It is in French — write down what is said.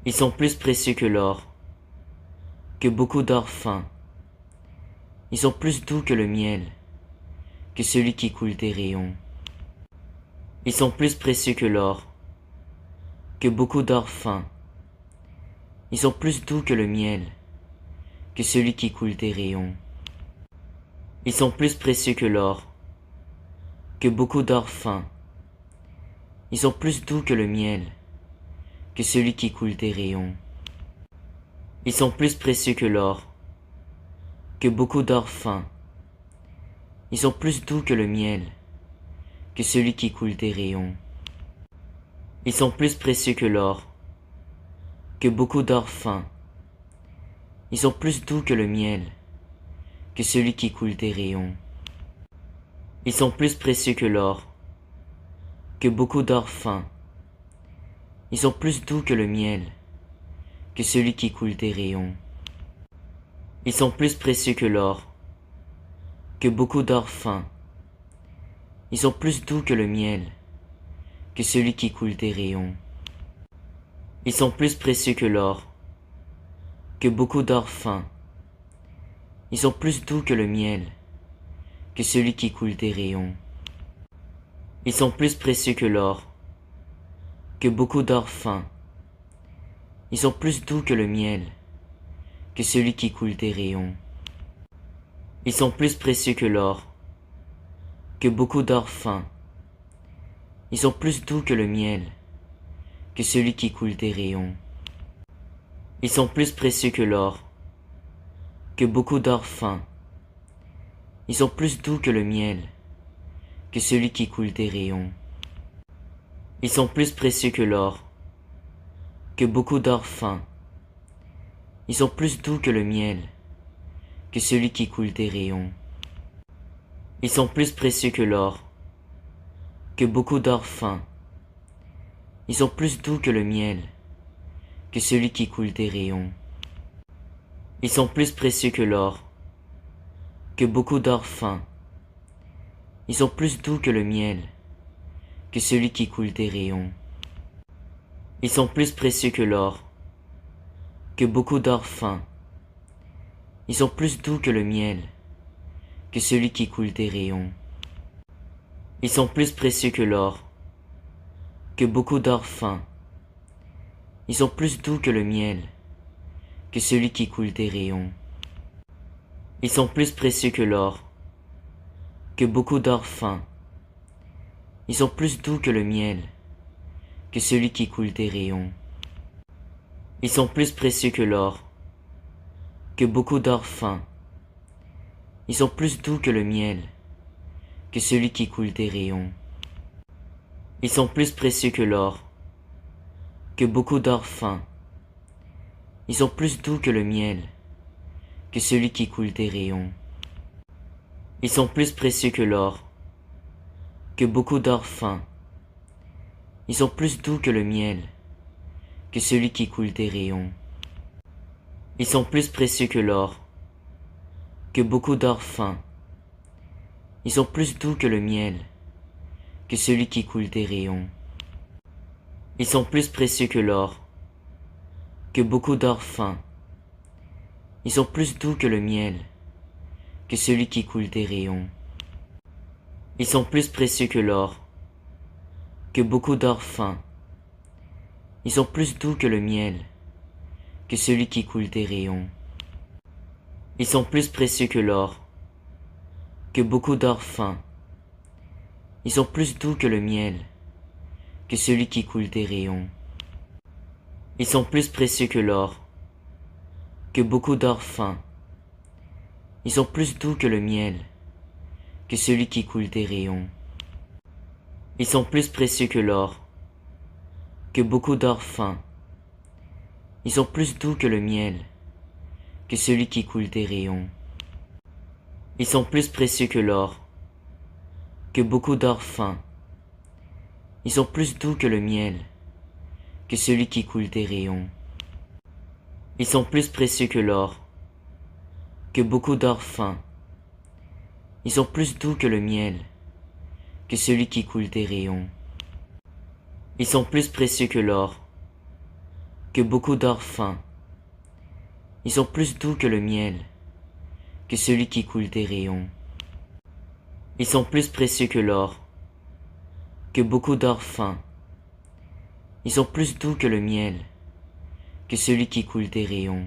Ils sont plus précieux que l'or, que beaucoup d'or fin. Ils sont plus doux que le miel, que celui qui coule des rayons. Ils sont plus précieux que l'or, que beaucoup d'or fin. Ils sont plus doux que le miel, que celui qui coule des rayons. Ils sont plus précieux que l'or, que beaucoup d'or fin. Ils sont plus doux que le miel, que celui qui coule des rayons. Ils sont plus précieux que l'or, que beaucoup d'or fin. Ils sont plus doux que le miel, que celui qui coule des rayons. Ils sont plus précieux que l'or, que beaucoup d'or fin. Ils sont plus doux que le miel, que celui qui coule des rayons. Ils sont plus précieux que l'or, que beaucoup d'or fin. Ils sont plus doux que le miel, que celui qui coule des rayons. Ils sont plus précieux que l'or, que beaucoup d'or fin. Ils sont plus doux que le miel, que celui qui coule des rayons. Ils sont plus précieux que l'or, que beaucoup d'or fin. Ils sont plus doux que le miel, que celui qui coule des rayons. Ils sont plus précieux que l'or, que beaucoup d'or fin. Ils sont plus doux que le miel, que celui qui coule des rayons. Ils sont plus précieux que l'or, que beaucoup d'or fin. Ils sont plus doux que le miel, que celui qui coule des rayons. Ils sont plus précieux que l'or, que beaucoup d'or fin. Ils sont plus doux que le miel, que celui qui coule des rayons. Ils sont plus précieux que l'or, que beaucoup d'or fin. Ils sont plus doux que le miel, que celui qui coule des rayons. Ils sont plus précieux que l'or, que beaucoup d'or fin. Ils sont plus doux que le miel, que celui qui coule des rayons. Ils sont plus précieux que l'or, que beaucoup d'or fin. Ils sont plus doux que le miel, que celui qui coule des rayons. Ils sont plus précieux que l'or, que beaucoup d'or fin. Ils sont plus doux que le miel, que celui qui coule des rayons. Ils sont plus précieux que l'or, que beaucoup d'or fin. Ils sont plus doux que le miel, que celui qui coule des rayons. Ils sont plus précieux que l'or, que beaucoup d'or fin. Ils sont plus doux que le miel, que celui qui coule des rayons. Ils sont plus précieux que l'or, que beaucoup d'or fin. Ils sont plus doux que le miel, que celui qui coule des rayons. Ils sont plus précieux que l'or, que beaucoup d'or fin. Ils sont plus doux que le miel, que celui qui coule des rayons. Ils sont plus précieux que l'or, que beaucoup d'or fin. Ils sont plus doux que le miel, que celui qui coule des rayons. Ils sont plus précieux que l'or, que beaucoup d'or fin. Ils sont plus doux que le miel, que celui qui coule des rayons. Ils sont plus précieux que l'or, que beaucoup d'or fin. Ils sont plus doux que le miel, que celui qui coule des rayons. Ils sont plus précieux que l'or, que beaucoup d'or fin. Ils sont plus doux que le miel, que celui qui coule des rayons. Ils sont plus précieux que l'or, que beaucoup d'or fin. Ils sont plus doux que le miel, que celui qui coule des rayons. Ils sont plus précieux que l'or, que beaucoup d'or fin. Ils sont plus doux que le miel, que celui qui coule des rayons. Ils sont plus précieux que l'or, que beaucoup d'or fin. Ils sont plus doux que le miel, que celui qui coule des rayons. Ils sont plus précieux que l'or, que beaucoup d'or fin. Ils sont plus doux que le miel, que celui qui coule des rayons. Ils sont plus précieux que l'or, que beaucoup d'or fin. Ils sont plus doux que le miel, que celui qui coule des rayons. Ils sont plus précieux que l'or, que beaucoup d'or fin. Ils sont plus doux que le miel, que celui qui coule des rayons. Ils sont plus précieux que l'or, que beaucoup d'or fin. Ils sont plus doux que le miel, que celui qui coule des rayons.